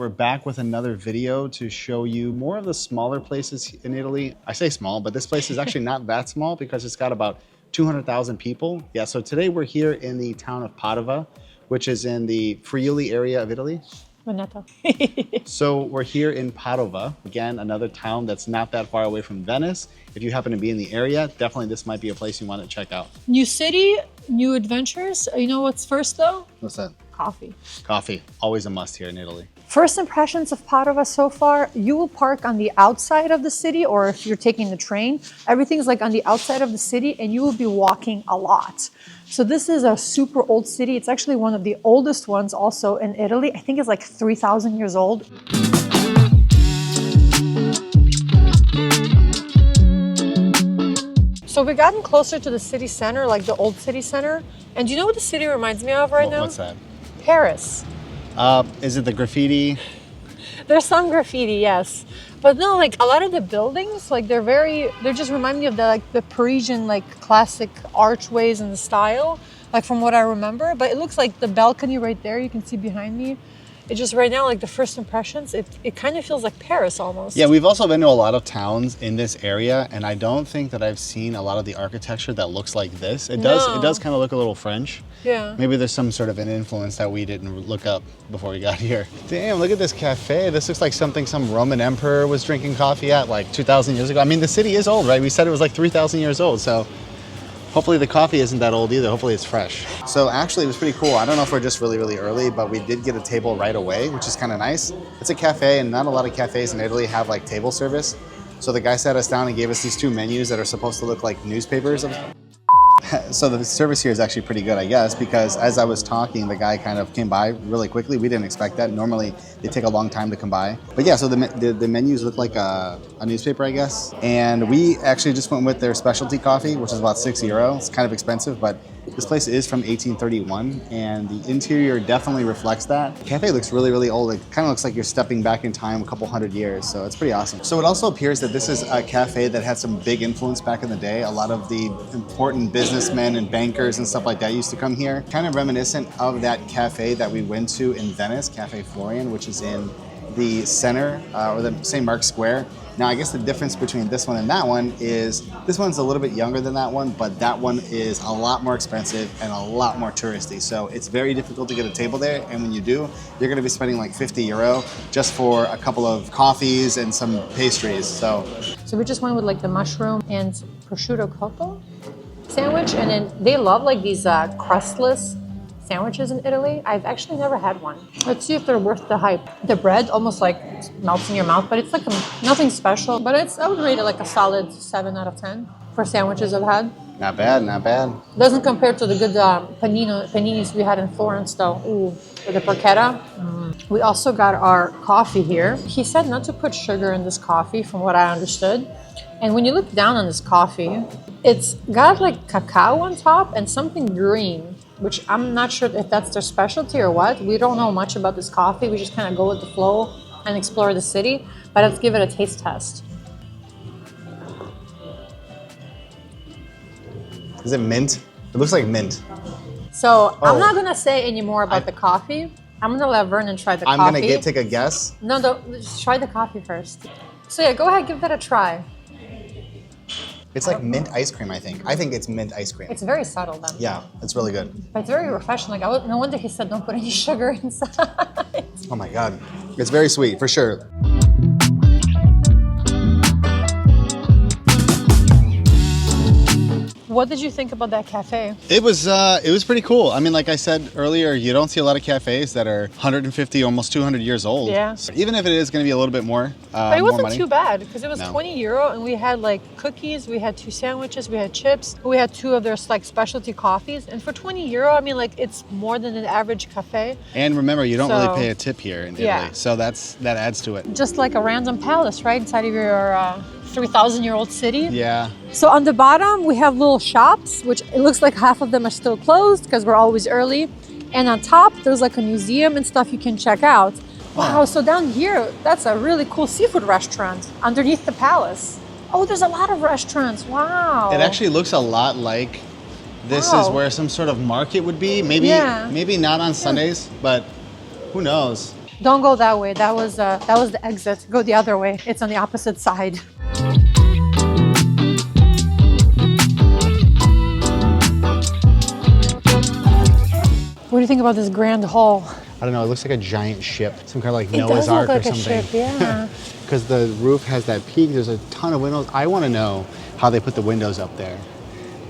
we're back with another video to show you more of the smaller places in Italy. I say small, but this place is actually not that small because it's got about 200,000 people. Yeah, so today we're here in the town of Padova, which is in the Friuli area of Italy. Veneto. So we're here in Padova, again, another town that's not that far away from Venice. If you happen to be in the area, definitely this might be a place you want to check out. New city, new adventures. You know what's first though? What's that? Coffee. Coffee, always a must here in Italy. First impressions of Padova so far, you will park on the outside of the city, or if you're taking the train, everything's like on the outside of the city and you will be walking a lot. So this is a super old city. It's actually one of the oldest ones also in Italy. I think it's like 3,000 years old. So we've gotten closer to the city center, like the old city center. And do you know what the city reminds me of right now? What's that? Paris. Is it the graffiti? There's some graffiti, yes. But no, like a lot of the buildings, like they just remind me of the Parisian like classic archways and the style, like from what I remember. But it looks like the balcony right there, you can see behind me. It just right now, like the first impressions, it kind of feels like Paris almost. Yeah, we've also been to a lot of towns in this area, and I don't think that I've seen a lot of the architecture that looks like this. It does kind of look a little French. Yeah. Maybe there's some sort of an influence that we didn't look up before we got here. Damn, look at this cafe. This looks like something some Roman emperor was drinking coffee at like 2,000 years ago. I mean, the city is old, right? We said it was like 3,000 years old, so hopefully the coffee isn't that old either. Hopefully it's fresh. So actually it was pretty cool. I don't know if we're just really, really early, but we did get a table right away, which is kind of nice. It's a cafe, and not a lot of cafes in Italy have like table service. So the guy sat us down and gave us these two menus that are supposed to look like newspapers. So the service here is actually pretty good, I guess, because as I was talking, the guy kind of came by really quickly. We didn't expect that. Normally, they take a long time to come by. But yeah, so the menus look like a newspaper, I guess. And we actually just went with their specialty coffee, which is about €6. It's kind of expensive, but this place is from 1831, and the interior definitely reflects that. The cafe looks really, really old. It kind of looks like you're stepping back in time a couple hundred years, so it's pretty awesome. So it also appears that this is a cafe that had some big influence back in the day. A lot of the important businessmen and bankers and stuff like that used to come here. Kind of reminiscent of that cafe that we went to in Venice, Cafe Florian, which is in the center, or the St. Mark's Square. Now, I guess the difference between this one and that one is this one's a little bit younger than that one, but that one is a lot more expensive and a lot more touristy. So it's very difficult to get a table there. And when you do, you're going to be spending like €50 just for a couple of coffees and some pastries. So we just went with like the mushroom and prosciutto cotto sandwich. And then they love like these crustless sandwiches in Italy. I've actually never had one. Let's see if they're worth the hype. The bread almost like melts in your mouth, but it's like nothing special. But I would rate it like a solid 7 out of 10 for sandwiches I've had. not bad, not bad. Doesn't compare to the good paninis we had in Florence though. Ooh, with the porchetta. We also got our coffee here. He said not to put sugar in this coffee from what I understood. And when you look down on this coffee, it's got like cacao on top and something green, which I'm not sure if that's their specialty or what. We don't know much about this coffee. We just kind of go with the flow and explore the city. But let's give it a taste test. Is it mint? It looks like mint. So I'm not going to say any more about the coffee. I'm going to let Vernon try the coffee. I'm going to take a guess. No, just try the coffee first. So yeah, go ahead, give that a try. It's like mint ice cream, I think. I think it's mint ice cream. It's very subtle then. Yeah, it's really good. But it's very refreshing. Like no wonder he said don't put any sugar inside. Oh my God. It's very sweet, for sure. What did you think about that cafe? It was pretty cool. I mean, like I said earlier, you don't see a lot of cafes that are 150, almost 200 years old. Yeah. Even if it is going to be a little bit more But it wasn't money. too bad because it was €20 and we had like cookies, we had 2 sandwiches, we had chips, we had 2 of their like specialty coffees. And for €20, I mean, like it's more than an average cafe. And remember, you don't really pay a tip here in Italy. Yeah. So that adds to it. Just like a random palace, right? Inside of your 3,000-year-old city. Yeah. So on the bottom, we have little shops, which it looks like half of them are still closed because we're always early. And on top, there's like a museum and stuff you can check out. Wow, so down here, that's a really cool seafood restaurant underneath the palace. Oh, there's a lot of restaurants. Wow. It actually looks a lot like this is where some sort of market would be. Maybe not on Sundays, but who knows? Don't go that way. That was the exit. Go the other way. It's on the opposite side. What do you think about this grand hall? I don't know, it looks like a giant ship, some kind of like It Noah's does look Ark like or a something. ship, yeah. Because the roof has that peak, there's a ton of windows. I want to know how they put the windows up there,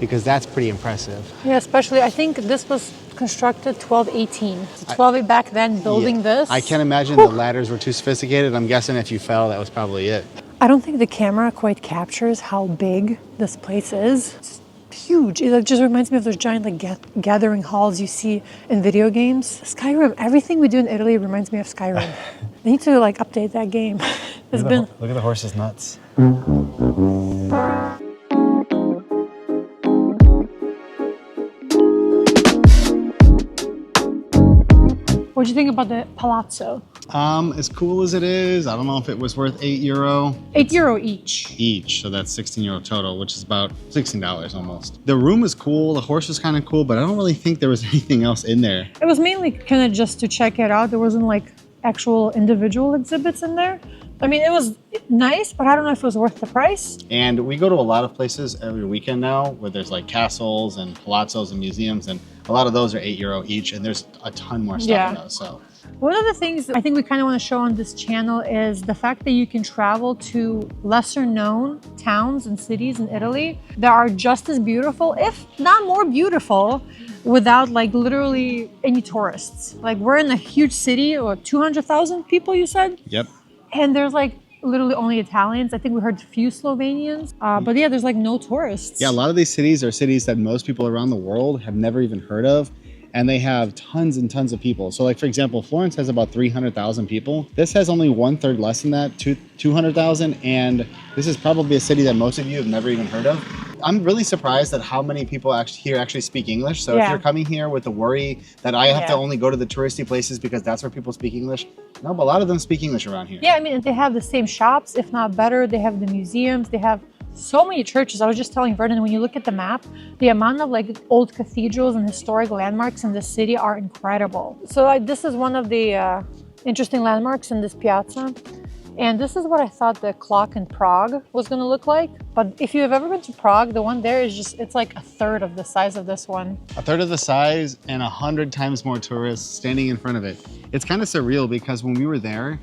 because that's pretty impressive. Yeah, especially I think this was constructed 1218. So 12 back then, building this. I can't imagine the ladders were too sophisticated. I'm guessing if you fell, that was probably it. I don't think the camera quite captures how big this place is. It's huge. It just reminds me of those giant like gathering halls you see in video games. Skyrim. Everything we do in Italy reminds me of Skyrim. They need to like update that game. Look at the horse's nuts. What do you think about the Palazzo? As cool as it is, I don't know if it was worth €8. €8 each. Each, so that's €16 total, which is about $16 almost. The room is cool, the horse is kind of cool, but I don't really think there was anything else in there. It was mainly kind of just to check it out. There wasn't like actual individual exhibits in there. I mean, it was nice, but I don't know if it was worth the price. And we go to a lot of places every weekend now where there's like castles and palazzos and museums, and a lot of those are €8 each, and there's a ton more stuff in those. So one of the things I think we kind of want to show on this channel is the fact that you can travel to lesser known towns and cities in Italy that are just as beautiful, if not more beautiful, without like literally any tourists. Like we're in a huge city, or 200,000 people, you said? Yep. And there's like literally only Italians. I think we heard a few Slovenians, but yeah, there's like no tourists. Yeah, a lot of these cities are cities that most people around the world have never even heard of, and they have tons and tons of people. So like, for example, Florence has about 300,000 people. This has only 1/3 less than that, 200,000, and this is probably a city that most of you have never even heard of. I'm really surprised at how many people actually speak English. So if you're coming here with the worry that I have to only go to the touristy places because that's where people speak English, no, but a lot of them speak English around here. Yeah, I mean, they have the same shops, if not better. They have the museums, they have so many churches. I was just telling Vernon, when you look at the map, the amount of like old cathedrals and historic landmarks in the city are incredible. So this is one of the interesting landmarks in this piazza. And this is what I thought the clock in Prague was going to look like. But if you have ever been to Prague, the one there is just, it's like 1/3 of the size of this one. 1/3 of the size and 100 times more tourists standing in front of it. It's kind of surreal because when we were there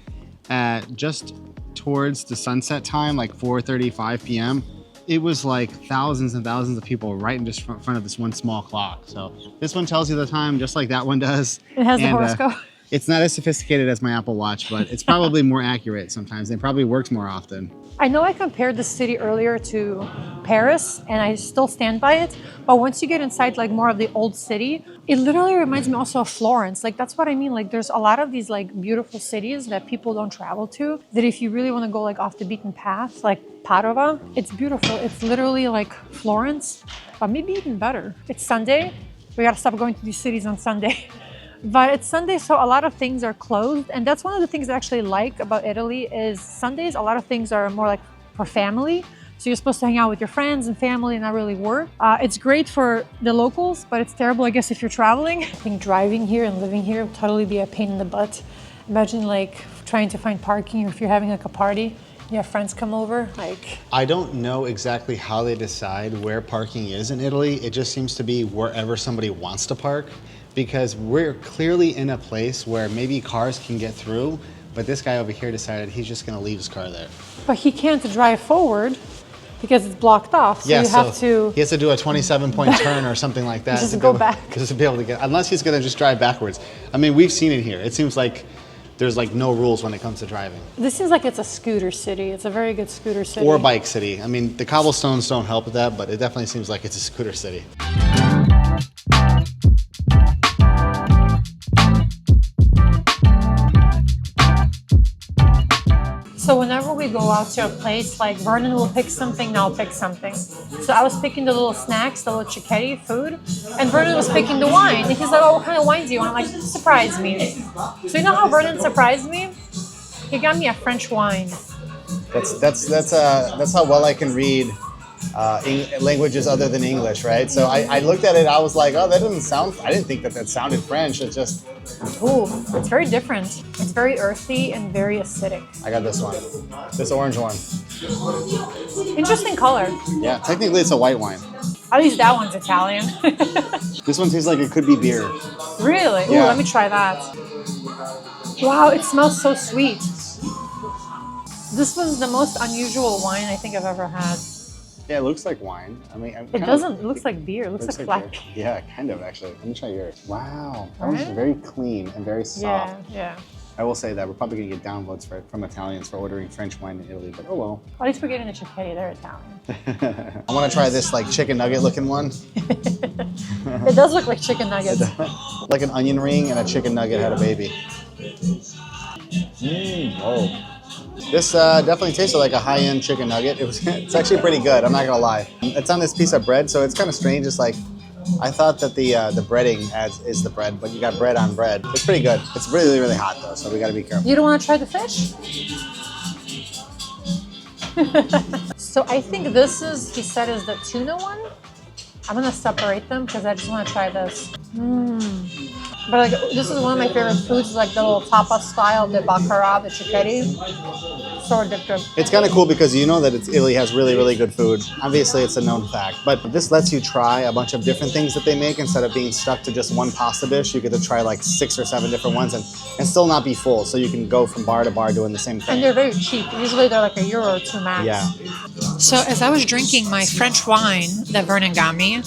at just towards the sunset time, like 4:35 p.m., it was like thousands and thousands of people right in just front of this one small clock. So this one tells you the time just like that one does. It has the horoscope. It's not as sophisticated as my Apple Watch, but it's probably more accurate sometimes. It probably works more often. I know I compared the city earlier to Paris, and I still stand by it. But once you get inside like more of the old city, it literally reminds me also of Florence. Like that's what I mean. Like there's a lot of these like beautiful cities that people don't travel to, that if you really want to go like off the beaten path, like Padova, it's beautiful. It's literally like Florence, but maybe even better. It's Sunday. We gotta stop going to these cities on Sunday. But it's Sunday, so a lot of things are closed. And that's one of the things I actually like about Italy is Sundays, a lot of things are more like for family. So you're supposed to hang out with your friends and family and not really work. It's great for the locals, but it's terrible, I guess, if you're traveling. I think driving here and living here would totally be a pain in the butt. Imagine like trying to find parking, or if you're having like a party, you have friends come over, like... I don't know exactly how they decide where parking is in Italy. It just seems to be wherever somebody wants to park, because we're clearly in a place where maybe cars can get through, but this guy over here decided he's just gonna leave his car there. But he can't drive forward because it's blocked off, so yeah, you have to... He has to do a 27-point turn or something like that. Just go back. Just to be able to get, unless he's gonna just drive backwards. I mean, we've seen it here. It seems like there's like no rules when it comes to driving. This seems like it's a scooter city. It's a very good scooter city. Or bike city. I mean, the cobblestones don't help with that, but it definitely seems like it's a scooter city. So whenever we go out to a place, like Vernon will pick something and I'll pick something. So I was picking the little snacks, the little cicchetti food, and Vernon was picking the wine. And he's like, oh, what kind of wine do you want? I'm like, surprise me. So you know how Vernon surprised me? He got me a French wine. That's how well I can read languages other than English, right? So I looked at it, I was like, oh, that doesn't sound, I didn't think that that sounded French. It just... Ooh, it's very different. It's very earthy and very acidic. I got this one, this orange one. Interesting color. Yeah, technically it's a white wine. At least that one's Italian. This one tastes like it could be beer. Really? Ooh, Yeah. let me try that. Wow, it smells so sweet. This was the most unusual wine I think I've ever had. Yeah, it looks like wine. I mean, It doesn't. It looks like beer. It looks like black. beer. Yeah, kind of actually. Let me try yours. Wow, that was Right? very clean and very soft. Yeah. I will say that we're probably gonna get downvotes from Italians for ordering French wine in Italy, but oh well. At least we're getting the Cicchetti. They're Italian. I want to try this like chicken nugget looking one. It does look like chicken nuggets. Like an onion ring and a chicken nugget had a baby. Oh. This definitely tasted like a high-end chicken nugget. It's actually pretty good, I'm not gonna lie. It's on this piece of bread, so it's kind of strange. It's like, I thought that the breading is the bread, but you got bread on bread. It's pretty good. It's really, really hot though, so we gotta be careful. You don't want to try the fish? So I think this is, he said, is the tuna one. I'm gonna separate them because I just want to try this. But like, this is one of my favorite foods, like the little tapas style, the baccarat, the cicchetti. So addictive. It's kind of cool because you know that Italy has really, really good food. Obviously, it's a known fact, but this lets you try a bunch of different things that they make instead of being stuck to just one pasta dish. You get to try like 6 or 7 different ones and still not be full. So you can go from bar to bar doing the same thing. And they're very cheap. Usually they're like €1 or 2 max. Yeah. So as I was drinking my French wine that Vernon got me,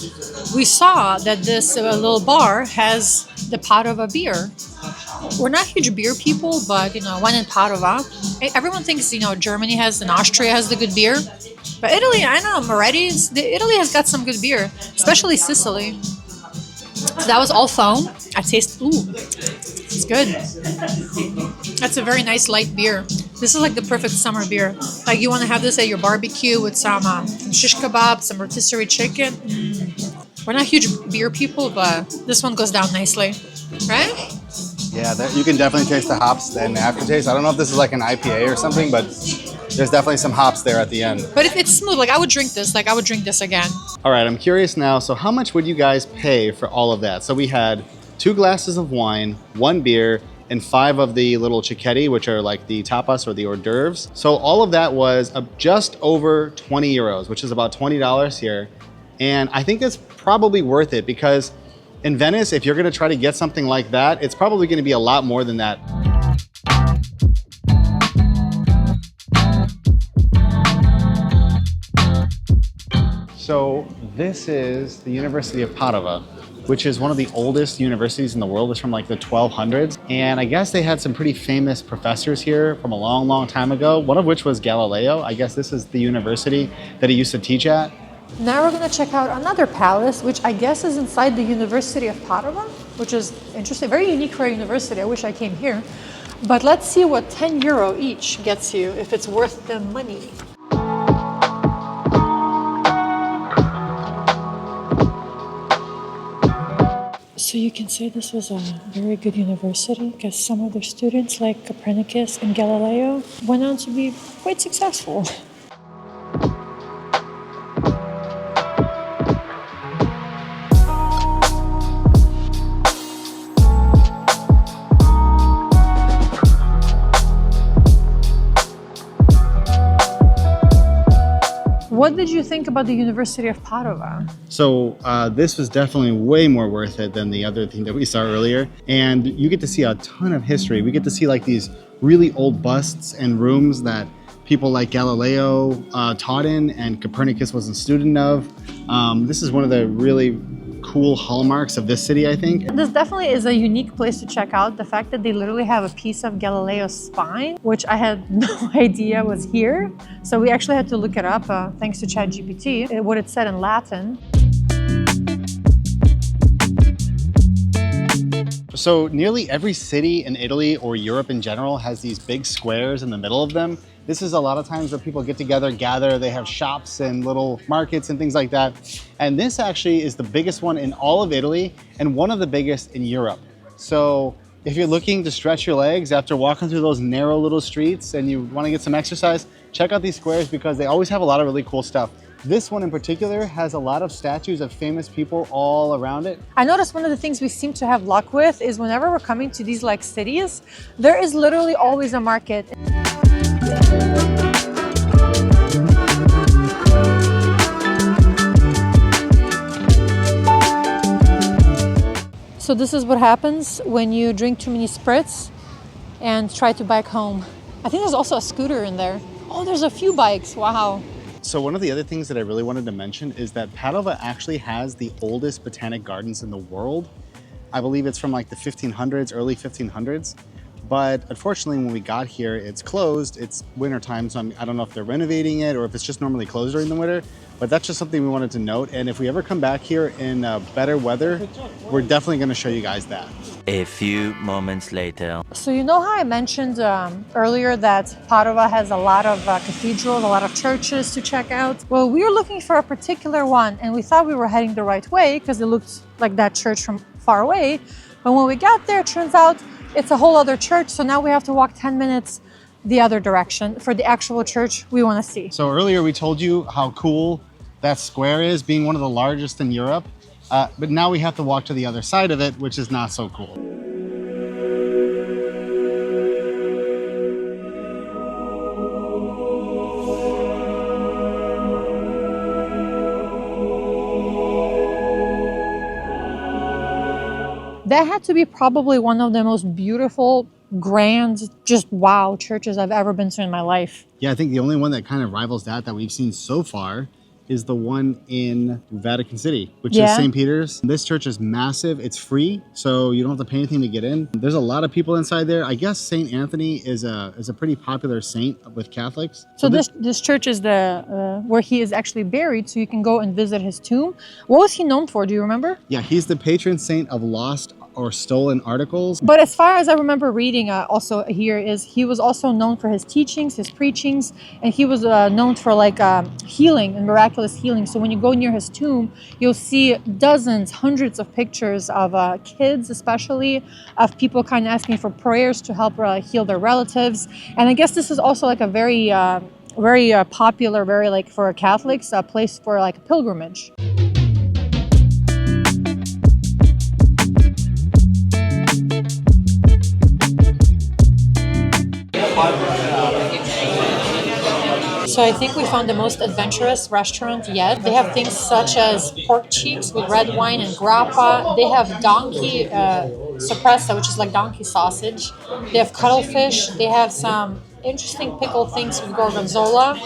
we saw that this little bar has the Padova beer. We're not huge beer people, but when in Padova, everyone thinks Germany has and Austria has the good beer, but Italy, I know Moretti, Italy has got some good beer, especially Sicily. So that was all foam. I taste, it's good. That's a very nice light beer. This is like the perfect summer beer. Like you want to have this at your barbecue with some shish kebab, some rotisserie chicken. We're not huge beer people, but this one goes down nicely, right? Yeah, you can definitely taste the hops and the aftertaste. I don't know if this is like an IPA or something, but there's definitely some hops there at the end. But it's smooth. Like I would drink this. Like I would drink this again. All right, I'm curious now. So how much would you guys pay for all of that? So we had 2 glasses of wine, 1 beer, and 5 of the little cicchetti, which are like the tapas or the hors d'oeuvres. So all of that was just over 20 euros, which is about $20 here. And I think that's probably worth it because in Venice, if you're gonna try to get something like that, it's probably gonna be a lot more than that. So this is the University of Padova, which is one of the oldest universities in the world. It's from like the 1200s. And I guess they had some pretty famous professors here from a long, long time ago, one of which was Galileo. I guess this is the university that he used to teach at. Now we're going to check out another palace, which I guess is inside the University of Padova, which is interesting, very unique for a university. I wish I came here. But let's see what €10 each gets you, if it's worth the money. So you can say this was a very good university because some of their students, like Copernicus and Galileo, went on to be quite successful. What did you think about the University of Padova? So this was definitely way more worth it than the other thing that we saw earlier. And you get to see a ton of history. We get to see like these really old busts and rooms that people like Galileo taught in and Copernicus was a student of. This is one of the really cool hallmarks of this city, I think. This definitely is a unique place to check out. The fact that they literally have a piece of Galileo's spine, which I had no idea was here. So we actually had to look it up thanks to ChatGPT, what it said in Latin. So nearly every city in Italy or Europe in general has these big squares in the middle of them. This is a lot of times where people get together, gather, they have shops and little markets and things like that. And this actually is the biggest one in all of Italy and one of the biggest in Europe. So if you're looking to stretch your legs after walking through those narrow little streets and you want to get some exercise, check out these squares because they always have a lot of really cool stuff. This one in particular has a lot of statues of famous people all around it. I noticed one of the things we seem to have luck with is whenever we're coming to these like cities, there is literally always a market. So this is what happens when you drink too many spritz and try to bike home. I think there's also a scooter in there. Oh, there's a few bikes, wow. So one of the other things that I really wanted to mention is that Padova actually has the oldest botanic gardens in the world. I believe it's from like the 1500s, early 1500s. But unfortunately, when we got here, it's closed. It's winter time, so I don't know if they're renovating it or if it's just normally closed during the winter. But that's just something we wanted to note. And if we ever come back here in better weather, we're definitely going to show you guys that. A few moments later. So you know how I mentioned earlier that Padova has a lot of cathedrals, a lot of churches to check out? Well, we were looking for a particular one and we thought we were heading the right way because it looked like that church from far away. But when we got there, it turns out it's a whole other church. So now we have to walk 10 minutes the other direction for the actual church we want to see. So earlier we told you how cool that square is, being one of the largest in Europe. But now we have to walk to the other side of it, which is not so cool. That had to be probably one of the most beautiful, grand, just wow churches I've ever been to in my life. Yeah, I think the only one that kind of rivals that we've seen so far is the one in Vatican City, which is St. Peter's. This church is massive. It's free, so you don't have to pay anything to get in. There's a lot of people inside there. I guess St. Anthony is a pretty popular saint with Catholics. So this church is the where he is actually buried, so you can go and visit his tomb. What was he known for? Do you remember? Yeah, he's the patron saint of lost or stolen articles. But as far as I remember reading also here is he was also known for his teachings, his preachings, and he was known for like healing and miraculous healing. So when you go near his tomb, you'll see dozens, hundreds of pictures of kids, especially of people kind of asking for prayers to help heal their relatives. And I guess this is also like a very popular, very like for Catholics, a place for like a pilgrimage. So I think we found the most adventurous restaurant yet. They have things such as pork cheeks with red wine and grappa. They have donkey suppressa, which is like donkey sausage. They have cuttlefish. They have some interesting pickled things with gorgonzola.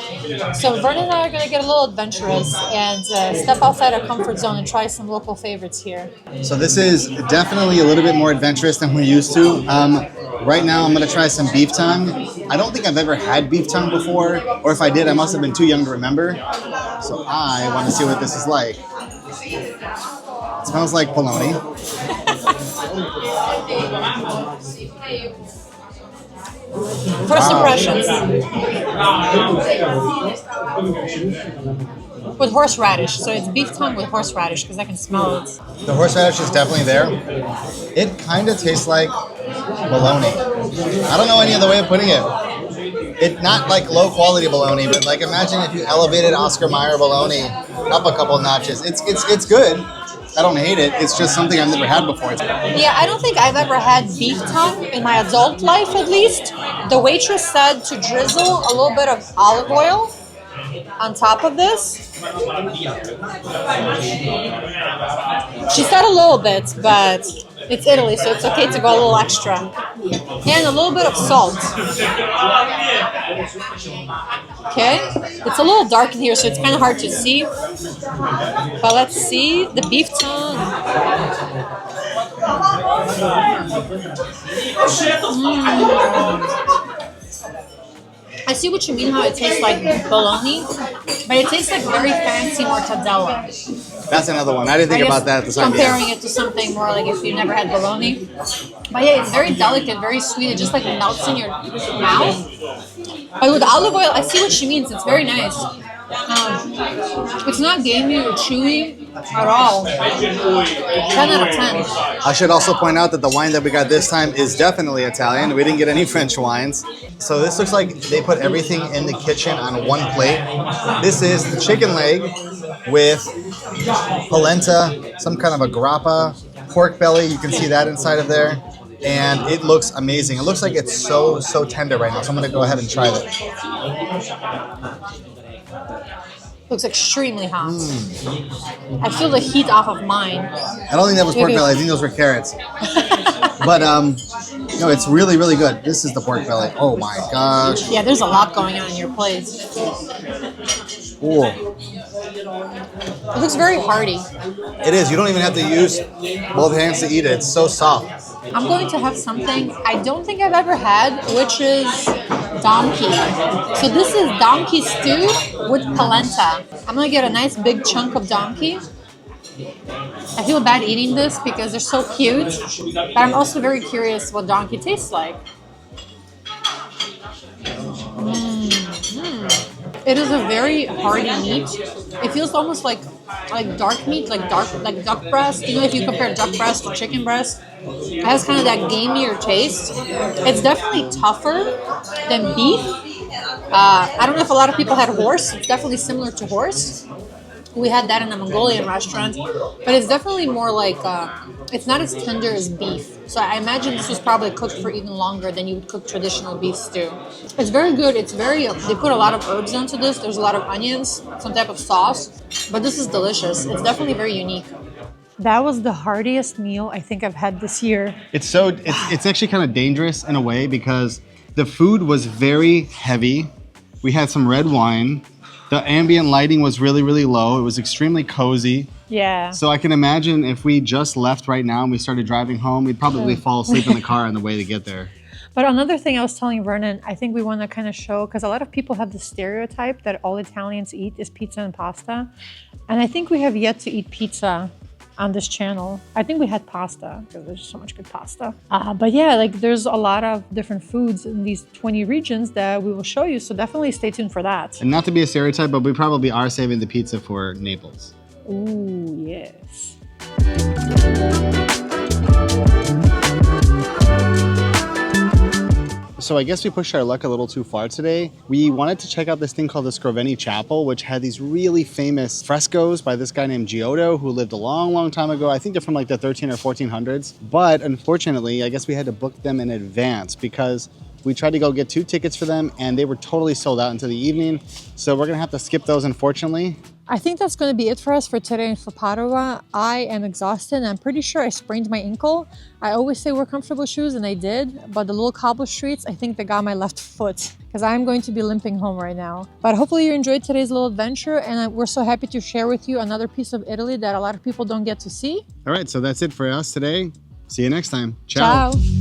So Vernon and I are going to get a little adventurous and step outside our comfort zone and try some local favorites here. So this is definitely a little bit more adventurous than we're used to. Right now I'm going to try some beef tongue. I don't think I've ever had beef tongue before, or if I did, I must have been too young to remember. So I want to see what this is like. It smells like bologna. First impressions. With horseradish, so it's beef tongue with horseradish because I can smell it. The horseradish is definitely there. It kind of tastes like bologna. I don't know any other way of putting it. It's not like low quality bologna, but like imagine if you elevated Oscar Mayer bologna up a couple notches. It's good. I don't hate it. It's just something I've never had before. Yeah, I don't think I've ever had beef tongue in my adult life, at least. The waitress said to drizzle a little bit of olive oil on top of this. She said a little bit, but it's Italy, so it's okay to go a little extra. And a little bit of salt. Okay, it's a little dark in here, so it's kind of hard to see. But let's see the beef tongue. I see what you mean, how it tastes like bologna, but it tastes like very fancy mortadella. That's another one. I didn't think about that at the time. Comparing it to something more like if you never had bologna. But yeah, it's very delicate, very sweet. It just like melts in your mouth. But with olive oil, I see what she means. It's very nice. It's not gamey or chewy at all. 10 out of 10. I should also point out that the wine that we got this time is definitely Italian. We didn't get any French wines. So this looks like they put everything in the kitchen on one plate. This is the chicken leg with polenta, some kind of a grappa, pork belly. You can see that inside of there. And it looks amazing. It looks like it's so tender right now. So I'm going to go ahead and try that. Looks extremely hot. I feel the heat off of mine. I don't think that was pork belly. I think those were carrots. But no, it's really good. This is the pork belly. Oh my gosh. Yeah, there's a lot going on in your plate. Ooh. It looks very hearty. It is. You don't even have to use both hands to eat it. It's so soft. I'm going to have something I don't think I've ever had, which is donkey. So this is donkey stew with polenta. I'm going to get a nice big chunk of donkey. I feel bad eating this because they're so cute, but I'm also very curious what donkey tastes like. It is a very hearty meat. It feels almost like dark meat, like duck breast. You know, if you compare duck breast to chicken breast, it has kind of that gamier taste. It's definitely tougher than beef. I don't know if a lot of people had horse. It's definitely similar to horse. We had that in a Mongolian restaurant, but it's definitely more like, it's not as tender as beef. So I imagine this was probably cooked for even longer than you would cook traditional beef stew. It's very good. It's very, they put a lot of herbs into this. There's a lot of onions, some type of sauce, but this is delicious. It's definitely very unique. That was the heartiest meal I think I've had this year. It's actually kind of dangerous in a way because the food was very heavy. We had some red wine. The ambient lighting was really low. It was extremely cozy. Yeah. So I can imagine if we just left right now and we started driving home, we'd probably fall asleep in the car on the way to get there. But another thing I was telling Vernon, I think we want to kind of show, because a lot of people have the stereotype that all Italians eat is pizza and pasta. And I think we have yet to eat pizza on this channel. I think we had pasta because there's so much good pasta. But yeah, like there's a lot of different foods in these 20 regions that we will show you. So definitely stay tuned for that. And not to be a stereotype, but we probably are saving the pizza for Naples. Ooh, yes. So I guess we pushed our luck a little too far today. We wanted to check out this thing called the Scrovegni Chapel, which had these really famous frescoes by this guy named Giotto, who lived a long time ago. I think they're from like the 13 or 1400s. But unfortunately, I guess we had to book them in advance because we tried to go get 2 tickets for them and they were totally sold out into the evening. So we're gonna have to skip those, unfortunately. I think that's going to be it for us for today and for Padua. I am exhausted and I'm pretty sure I sprained my ankle. I always say wear comfortable shoes and I did, but the little cobble streets, I think they got my left foot because I'm going to be limping home right now. But hopefully you enjoyed today's little adventure and we're so happy to share with you another piece of Italy that a lot of people don't get to see. All right, so that's it for us today. See you next time. Ciao. Ciao.